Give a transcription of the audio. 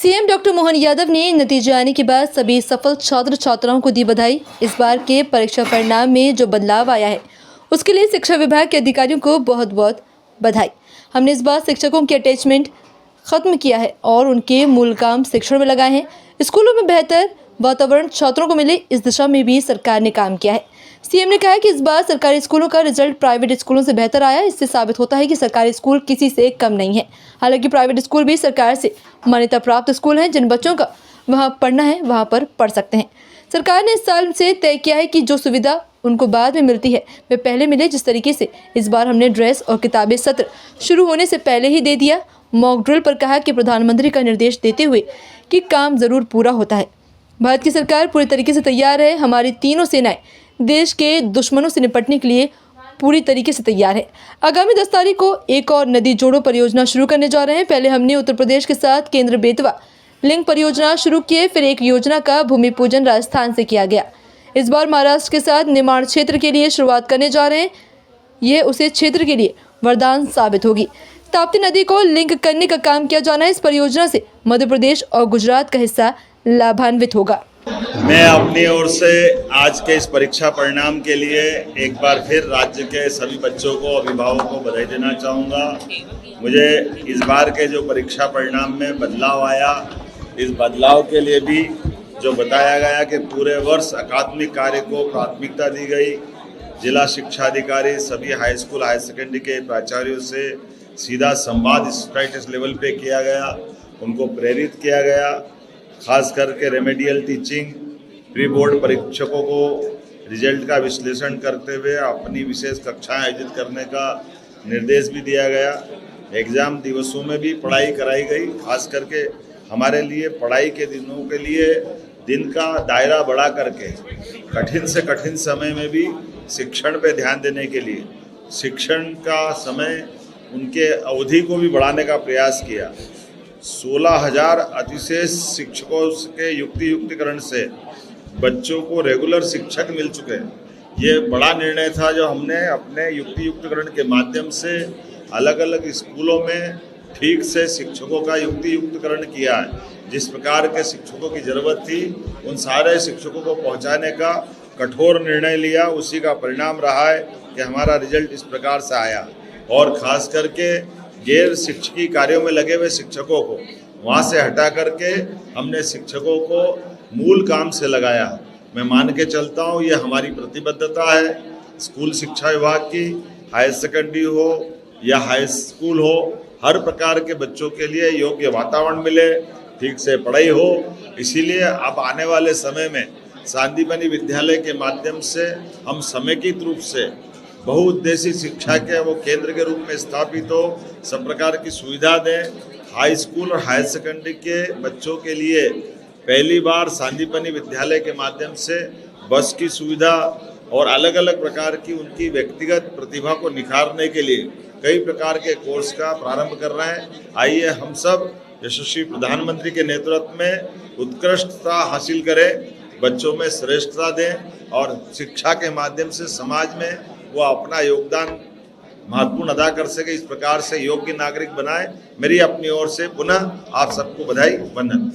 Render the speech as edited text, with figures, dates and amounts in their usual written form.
CM doctor Mohan Yadav ने नतीजे आने के बाद सभी सफल छात्र छात्राओं को दी बधाई। इस बार के परीक्षा परिणाम में जो बदलाव आया है उसके लिए शिक्षा विभाग के अधिकारियों को बहुत बहुत बधाई। हमने इस बार शिक्षकों की अटैचमेंट खत्म किया है और उनके मूल काम शिक्षण में लगाए हैं। स्कूलों में बेहतर वातावरण छात्रों को मिले, इस दिशा में भी सरकार ने काम किया है। सीएम ने कहा कि इस बार सरकारी स्कूलों का रिजल्ट प्राइवेट स्कूलों से बेहतर आया। इससे साबित होता है कि सरकारी स्कूल किसी से कम नहीं है। हालांकि प्राइवेट स्कूल भी सरकार से मान्यता प्राप्त स्कूल हैं। जिन बच्चों का वहां पढ़ना है वहां पर पढ़ सकते हैं। सरकार ने इस साल से तय किया है कि जो सुविधा उनको बाद में मिलती है वे पहले मिले। जिस तरीके से इस बार हमने ड्रेस और किताबें सत्र शुरू होने से पहले ही दे दिया। मॉक ड्रिल पर कहा कि प्रधानमंत्री का निर्देश देते हुए कि काम जरूर पूरा होता है। भारत की सरकार पूरी तरीके से तैयार है। हमारी तीनों सेनाएं देश के दुश्मनों से निपटने के लिए पूरी तरीके से तैयार है। आगामी 10 तारीख को एक और नदी जोड़ो परियोजना शुरू करने जा रहे हैं। पहले हमने उत्तर प्रदेश के साथ केंद्र बेतवा लिंक परियोजना शुरू किए, फिर एक योजना का भूमि पूजन राजस्थान से किया गया। इस बार महाराष्ट्र के साथ निर्माण क्षेत्र के लिए शुरुआत करने जा रहे हैं। ये उसे क्षेत्र के लिए वरदान साबित होगी। ताप्ती नदी को लिंक करने का काम किया जाना है। इस परियोजना से मध्य प्रदेश और गुजरात का हिस्सा लाभान्वित होगा। मैं अपनी ओर से आज के इस परीक्षा परिणाम के लिए एक बार फिर राज्य के सभी बच्चों को, अभिभावकों को बधाई देना चाहूँगा। मुझे इस बार के जो परीक्षा परिणाम में बदलाव आया, इस बदलाव के लिए भी जो बताया गया कि पूरे वर्ष अकादमिक कार्य को प्राथमिकता दी गई। जिला शिक्षा अधिकारी सभी हाई स्कूल हायर सेकेंडरी के प्राचार्यों से सीधा संवाद स्टेटस लेवल पे किया गया, उनको प्रेरित किया गया। खास करके रेमेडियल टीचिंग, प्री बोर्ड परीक्षकों को रिजल्ट का विश्लेषण करते हुए अपनी विशेष कक्षाएं आयोजित करने का निर्देश भी दिया गया। एग्ज़ाम दिवसों में भी पढ़ाई कराई गई। खास करके हमारे लिए पढ़ाई के दिनों के लिए दिन का दायरा बढ़ा करके कठिन से कठिन समय में भी शिक्षण पे ध्यान देने के लिए शिक्षण का समय, उनके अवधि को भी बढ़ाने का प्रयास किया। 16,000 अतिशेष शिक्षकों के युक्तिकरण से बच्चों को रेगुलर शिक्षक मिल चुके हैं। ये बड़ा निर्णय था जो हमने अपने युक्तिकरण के माध्यम से अलग अलग स्कूलों में ठीक से शिक्षकों का युक्तिकरण किया है। जिस प्रकार के शिक्षकों की ज़रूरत थी उन सारे शिक्षकों को पहुंचाने का कठोर निर्णय लिया। उसी का परिणाम रहा है कि हमारा रिजल्ट इस प्रकार से आया। और ख़ास करके गैर शिक्षकी कार्यों में लगे हुए शिक्षकों को वहाँ से हटा करके हमने शिक्षकों को मूल काम से लगाया। मैं मान के चलता हूँ ये हमारी प्रतिबद्धता है। स्कूल शिक्षा विभाग की, हायर सेकेंडरी हो या हाई स्कूल हो, हर प्रकार के बच्चों के लिए योग्य वातावरण मिले, ठीक से पढ़ाई हो। इसीलिए अब आने वाले समय में सांदीपनि विद्यालय के माध्यम से हम समेकित रूप से बहुउद्देशीय शिक्षा के वो केंद्र के रूप में स्थापित हो, सब प्रकार की सुविधा दें। हाई स्कूल और हायर सेकेंडरी के बच्चों के लिए पहली बार सांदीपनि विद्यालय के माध्यम से बस की सुविधा और अलग अलग प्रकार की उनकी व्यक्तिगत प्रतिभा को निखारने के लिए कई प्रकार के कोर्स का प्रारंभ कर रहे हैं। आइए हम सब यशस्वी प्रधानमंत्री के नेतृत्व में उत्कृष्टता हासिल करें, बच्चों में श्रेष्ठता दें और शिक्षा के माध्यम से समाज में वो अपना योगदान महत्वपूर्ण अदा कर सके। इस प्रकार से योग्य नागरिक बनाए। मेरी अपनी ओर से पुनः आप सबको बधाई, वंदन।